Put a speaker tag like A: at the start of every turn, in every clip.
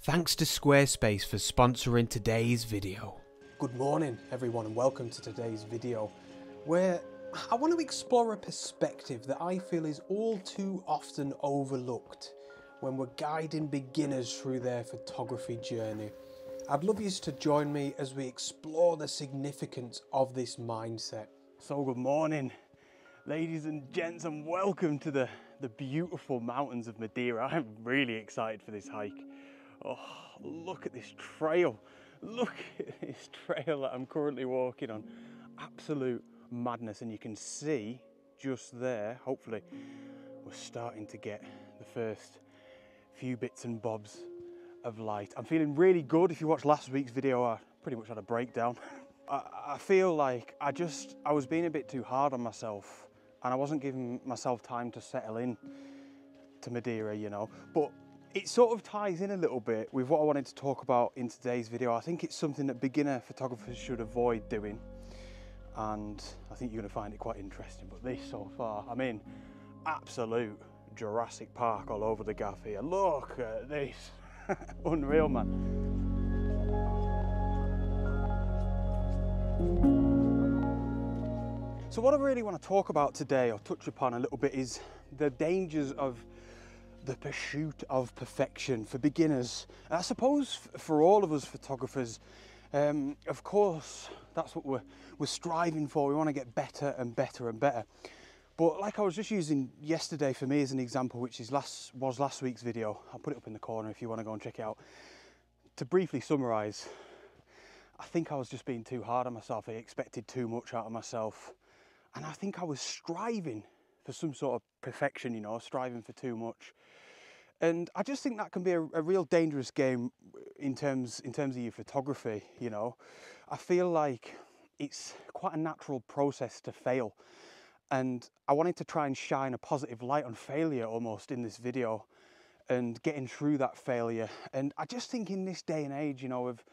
A: Thanks to Squarespace for sponsoring today's video.
B: Good morning everyone and welcome to today's video where I want to explore a perspective that I feel is all too often overlooked when we're guiding beginners through their photography journey. I'd love you to join me as we explore the significance of this mindset.
C: So good morning ladies and gents and welcome to the beautiful mountains of Madeira. I'm really excited for this hike. Oh, look at this trail. Look at this trail that I'm currently walking on. Absolute madness, and you can see just there, hopefully, we're starting to get the first few bits and bobs of light. I'm feeling really good. If you watched last week's video, I pretty much had a breakdown. I feel like I was being a bit too hard on myself and I wasn't giving myself time to settle in to Madeira, you know. But it sort of ties in a little bit with what I wanted to talk about in today's video. I think it's something that beginner photographers should avoid doing, and I think you're going to find it quite interesting. But this so far, I mean, absolute Jurassic Park all over the gaff here. Look at this. Unreal, man. So what I really want to talk about today, or touch upon a little bit, is the dangers of the pursuit of perfection for beginners. And I suppose for all of us photographers, of course, that's what we're striving for. We want to get better and better and better. But like I was just using yesterday for me as an example, which is was last week's video. I'll put it up in the corner if you want to go and check it out. To briefly summarise, I think I was just being too hard on myself. I expected too much out of myself. And I think I was striving for some sort of perfection, you know, striving for too much. And I just think that can be a real dangerous game in terms of your photography, you know. I feel like it's quite a natural process to fail. And I wanted to try and shine a positive light on failure almost in this video and getting through that failure. And I just think in this day and age, you know, of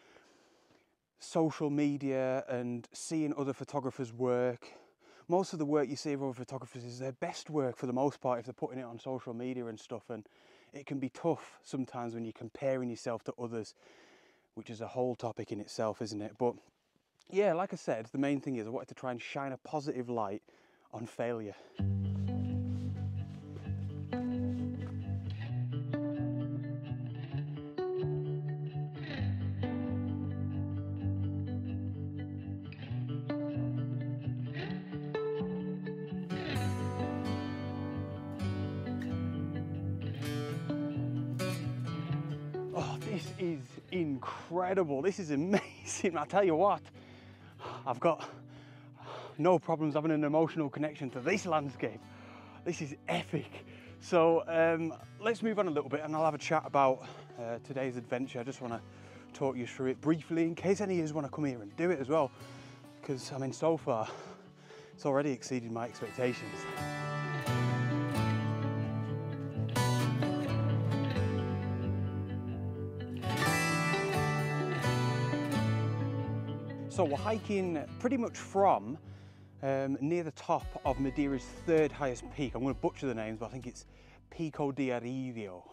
C: social media and seeing other photographers' work, most of the work you see of other photographers is their best work for the most part if they're putting it on social media and stuff. And it can be tough sometimes when you're comparing yourself to others, which is a whole topic in itself, isn't it? But yeah, like I said, the main thing is I wanted to try and shine a positive light on failure. Oh, this is incredible. This is amazing. I tell you what, I've got no problems having an emotional connection to this landscape. This is epic. So let's move on a little bit and I'll have a chat about today's adventure. I just want to talk you through it briefly in case any of you want to come here and do it as well, because I mean, so far it's already exceeded my expectations. So we're hiking pretty much from near the top of Madeira's third highest peak. I'm going to butcher the names, but I think it's Pico de Arrivio.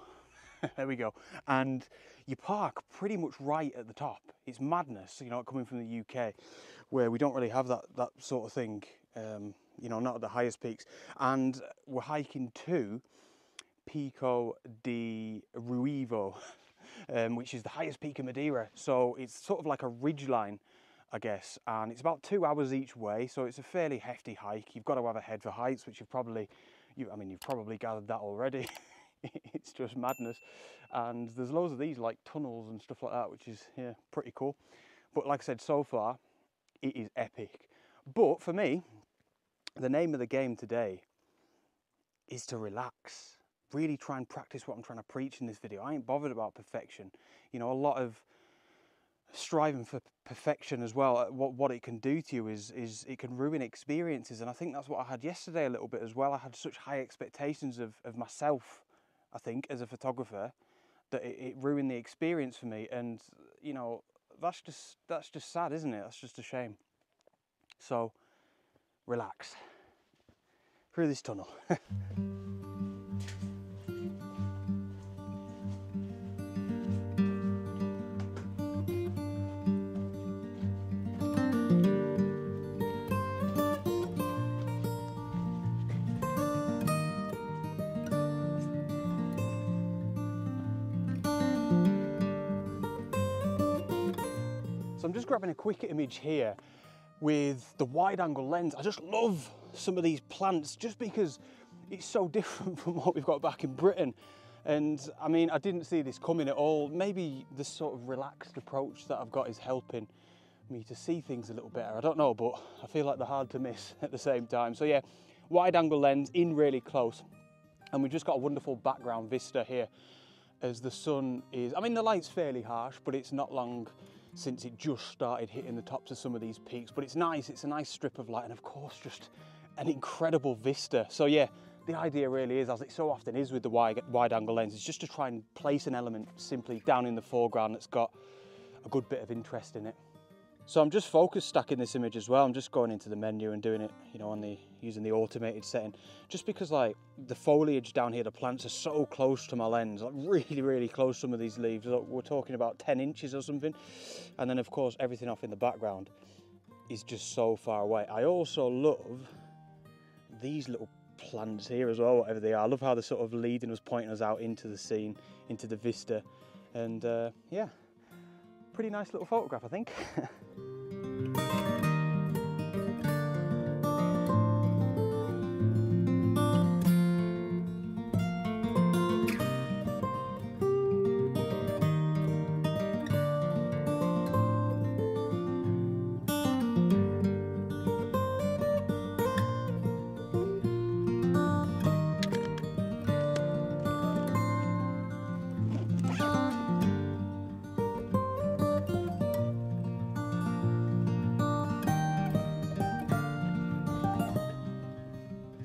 C: There we go. And you park pretty much right at the top. It's madness, you know, coming from the UK, where we don't really have that sort of thing, you know, not at the highest peaks. And we're hiking to Pico de Arrivio, which is the highest peak in Madeira. So it's sort of like a ridgeline, I guess, and it's about 2 hours each way, so it's a fairly hefty hike. You've got to have a head for heights, which you've probably gathered that already. It's just madness, and there's loads of these like tunnels and stuff like that, which is, yeah, pretty cool. But like I said, so far it is epic. But for me, the name of the game today is to relax, really try and practice what I'm trying to preach in this video. I ain't bothered about perfection. You know, a lot of striving for perfection as well, what it can do to you is it can ruin experiences. And I think that's what I had yesterday a little bit as well. I had such high expectations of myself, I think, as a photographer, that it ruined the experience for me. And you know, that's just sad, isn't it? That's just a shame. So relax through this tunnel. So I'm just grabbing a quick image here with the wide angle lens. I just love some of these plants just because it's so different from what we've got back in Britain. And I mean, I didn't see this coming at all. Maybe the sort of relaxed approach that I've got is helping me to see things a little better. I don't know, but I feel like they're hard to miss at the same time. So yeah, wide angle lens in really close. And we've just got a wonderful background vista here as the sun is, I mean, the light's fairly harsh, but it's not long since it just started hitting the tops of some of these peaks. But it's nice, it's a nice strip of light, and of course, just an incredible vista. So yeah, the idea really is, as it so often is with the wide angle lens, is just to try and place an element simply down in the foreground that's got a good bit of interest in it. So I'm just focus stacking this image as well. I'm just going into the menu and doing it, you know, using the automated setting, just because like the foliage down here, the plants are so close to my lens, like really, really close. Some of these leaves, we're talking about 10 inches or something. And then of course, everything off in the background is just so far away. I also love these little plants here as well, whatever they are. I love how they're sort of leading us, pointing us out into the scene, into the vista. And yeah, pretty nice little photograph, I think.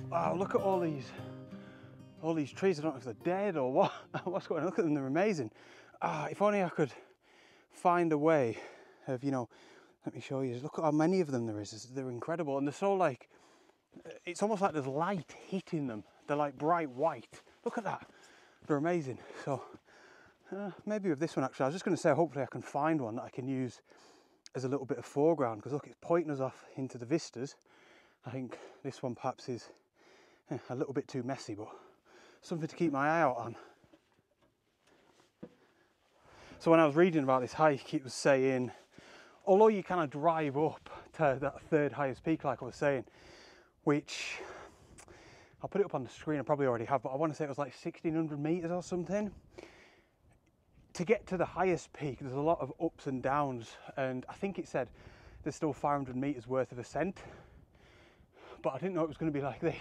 C: Wow, look at all these trees. I don't know if they're dead or what. What's going on? Look at them, they're amazing. If only I could find a way of, you know, let me show you. Look at how many of them there is. They're incredible, and they're so like, it's almost like there's light hitting them. They're like bright white. Look at that. They're amazing. So maybe with this one, actually, I was just going to say, hopefully I can find one that I can use as a little bit of foreground, because look, it's pointing us off into the vistas. I think this one perhaps is a little bit too messy, but something to keep my eye out on. So when I was reading about this hike, it was saying, although you kind of drive up to that third highest peak, like I was saying, which I'll put it up on the screen, I probably already have, but I want to say it was like 1,600 meters or something. To get to the highest peak, there's a lot of ups and downs, and I think it said there's still 500 meters worth of ascent, but I didn't know it was going to be like this.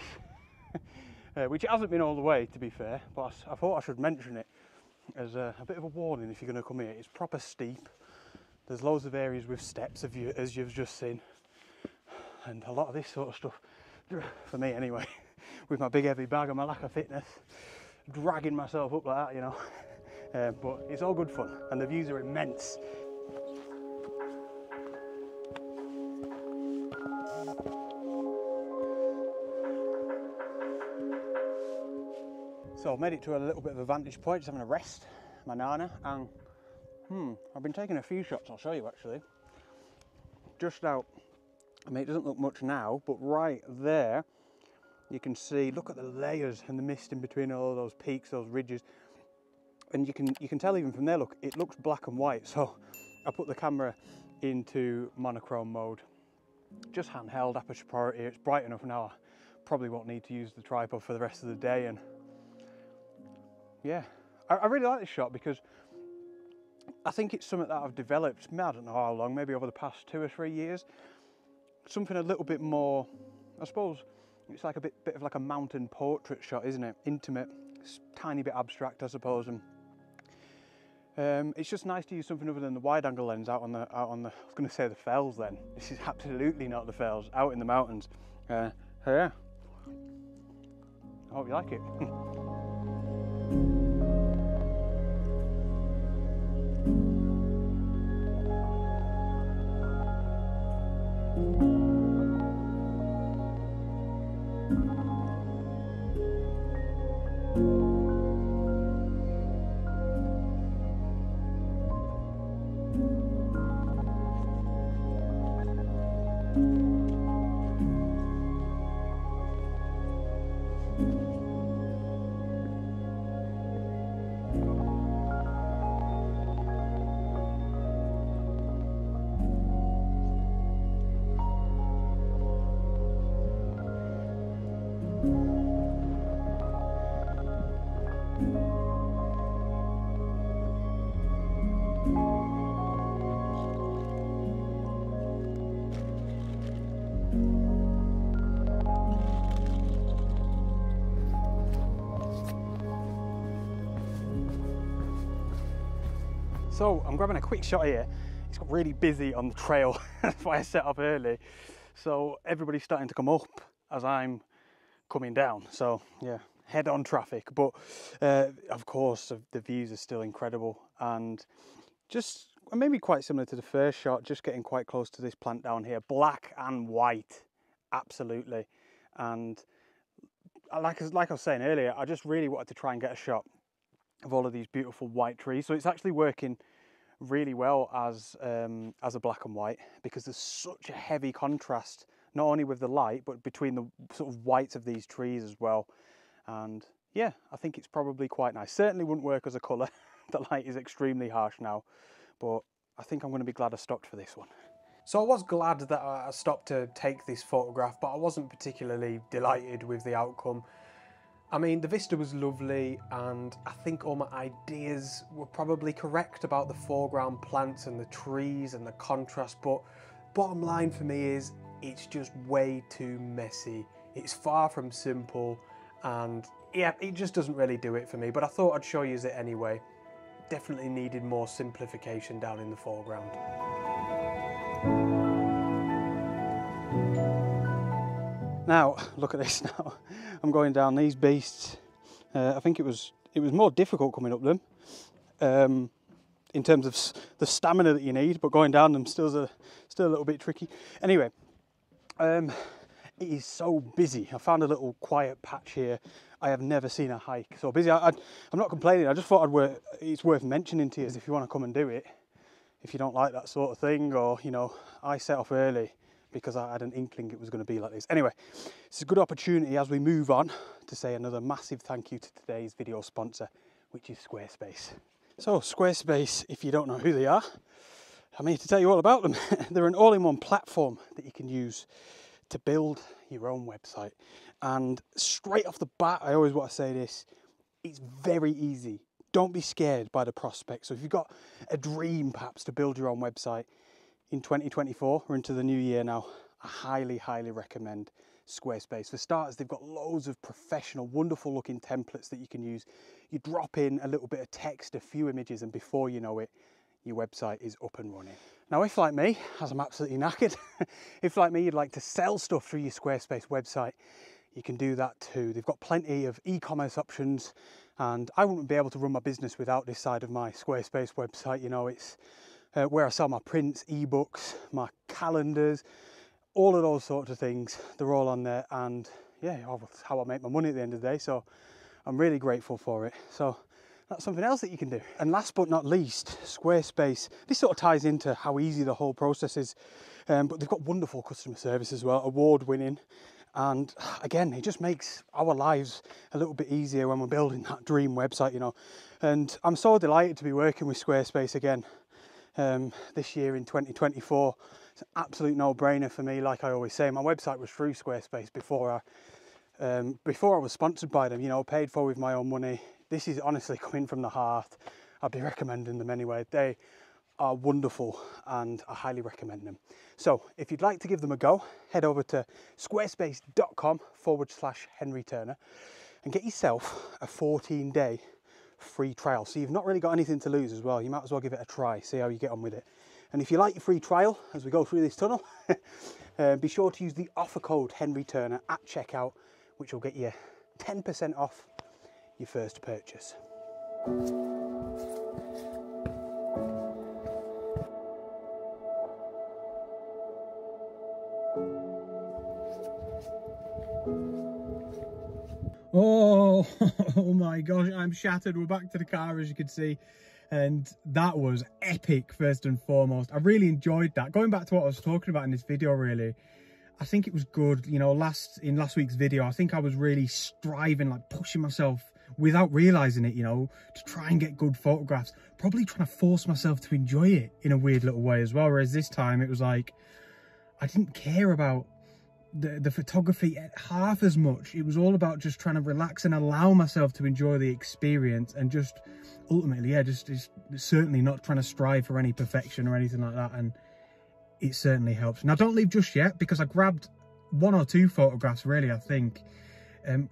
C: Which it hasn't been all the way, to be fair, but I thought I should mention it as a bit of a warning if you're going to come here. It's proper steep. There's loads of areas with steps, as you've just seen, and a lot of this sort of stuff, for me anyway, with my big heavy bag and my lack of fitness, dragging myself up like that, you know. But it's all good fun, and the views are immense. So I've made it to a little bit of a vantage point, just having a rest, my nana, and I've been taking a few shots. I'll show you actually. Just out, I mean, it doesn't look much now, but right there, you can see, look at the layers and the mist in between all those peaks, those ridges. And you can tell even from there, look, it looks black and white. So I put the camera into monochrome mode, just handheld, aperture priority. It's bright enough now, I probably won't need to use the tripod for the rest of the day. And yeah, I really like this shot because I think it's something that I've developed, I don't know how long, maybe over the past 2 or 3 years. Something a little bit more, I suppose, it's like a bit of like a mountain portrait shot, isn't it? Intimate, tiny bit abstract, I suppose. And it's just nice to use something other than the wide angle lens out on the, I was going to say the fells then. This is absolutely not the fells, out in the mountains. So yeah, I hope you like it. So I'm grabbing a quick shot here. It's got really busy on the trail. That's why I set up early. So everybody's starting to come up as I'm coming down. So yeah, head on traffic. But of course, the views are still incredible. And just maybe quite similar to the first shot, just getting quite close to this plant down here. Black and white, absolutely. And like I was saying earlier, I just really wanted to try and get a shot of all of these beautiful white trees. So it's actually working really well as a black and white, because there's such a heavy contrast, not only with the light, but between the sort of whites of these trees as well. And yeah, I think it's probably quite nice. Certainly wouldn't work as a colour. The light is extremely harsh now, but I think I'm going to be glad I stopped for this one.
B: So I was glad that I stopped to take this photograph, but I wasn't particularly delighted with the outcome. I mean, the vista was lovely, and I think all my ideas were probably correct about the foreground plants and the trees and the contrast, but bottom line for me is it's just way too messy. It's far from simple, and yeah, it just doesn't really do it for me, but I thought I'd show you it anyway. Definitely needed more simplification down in the foreground.
C: Now, look at this now. I'm going down these beasts. I think it was more difficult coming up them in terms of the stamina that you need, but going down them still a little bit tricky. Anyway, it is so busy. I found a little quiet patch here. I have never seen a hike so busy. I'm not complaining. I just thought it's worth mentioning to you if you want to come and do it. If you don't like that sort of thing, or you know, I set off early because I had an inkling it was going to be like this. Anyway, it's a good opportunity as we move on to say another massive thank you to today's video sponsor, which is Squarespace. So Squarespace, if you don't know who they are, I'm here to tell you all about them. They're an all-in-one platform that you can use to build your own website. And straight off the bat, I always want to say this, it's very easy. Don't be scared by the prospect. So if you've got a dream perhaps to build your own website, in 2024, we're into the new year now, I highly, highly recommend Squarespace. For starters, they've got loads of professional, wonderful looking templates that you can use. You drop in a little bit of text, a few images, and before you know it, your website is up and running. Now, if like me, as I'm absolutely knackered, if like me, you'd like to sell stuff through your Squarespace website, you can do that too. They've got plenty of e-commerce options, and I wouldn't be able to run my business without this side of my Squarespace website. You know, it's where I sell my prints, ebooks, my calendars, all of those sorts of things. They're all on there, and yeah, that's how I make my money at the end of the day. So I'm really grateful for it. So that's something else that you can do. And last but not least, Squarespace. This sort of ties into how easy the whole process is, but they've got wonderful customer service as well, award-winning. And again, it just makes our lives a little bit easier when we're building that dream website, you know. And I'm so delighted to be working with Squarespace again. This year in 2024, it's an absolute no-brainer for me. Like I always say, my website was through Squarespace before I was sponsored by them, you know, paid for with my own money. This is honestly coming from the heart. I'd be recommending them anyway. They are wonderful and I highly recommend them. So if you'd like to give them a go, head over to squarespace.com/Henry Turner and get yourself a 14-day free trial. So you've not really got anything to lose as well. You might as well give it a try, see how you get on with it. And if you like your free trial as we go through this tunnel, be sure to use the offer code Henry Turner at checkout, which will get you 10% off your first purchase.
A: Oh, oh my gosh, I'm shattered. We're back to the car, as you can see. And that was epic, first and foremost. I really enjoyed that. Going back to what I was talking about in this video, really, I think it was good. You know, in last week's video, I think I was really striving, like pushing myself without realizing it, you know, to try and get good photographs. Probably trying to force myself to enjoy it in a weird little way as well. Whereas this time it was like, I didn't care about the photography half as much. It was all about just trying to relax and allow myself to enjoy the experience, and just ultimately, yeah, just certainly not trying to strive for any perfection or anything like that. And it certainly helps. Now, don't leave just yet, because I grabbed 1 or 2 photographs really, I think,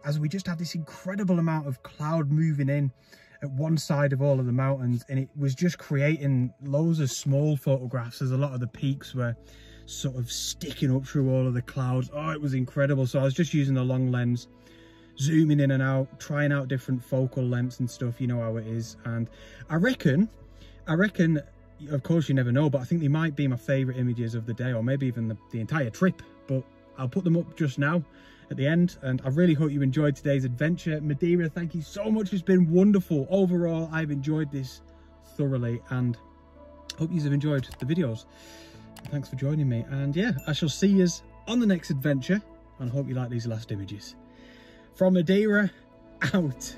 A: as we just have this incredible amount of cloud moving in at one side of all of the mountains, and it was just creating loads of small photographs as a lot of the peaks were sort of sticking up through all of the clouds. Oh, it was incredible. So I was just using the long lens, zooming in and out, trying out different focal lengths and stuff. You know how it is. And I reckon, of course you never know, but I think they might be my favorite images of the day, or maybe even the entire trip. But I'll put them up just now at the end. And I really hope you enjoyed today's adventure. Madeira, thank you so much. It's been wonderful. Overall, I've enjoyed this thoroughly, and hope you have enjoyed the videos. Thanks for joining me, and yeah, I shall see you on the next adventure, and I hope you like these last images. From Madeira, out.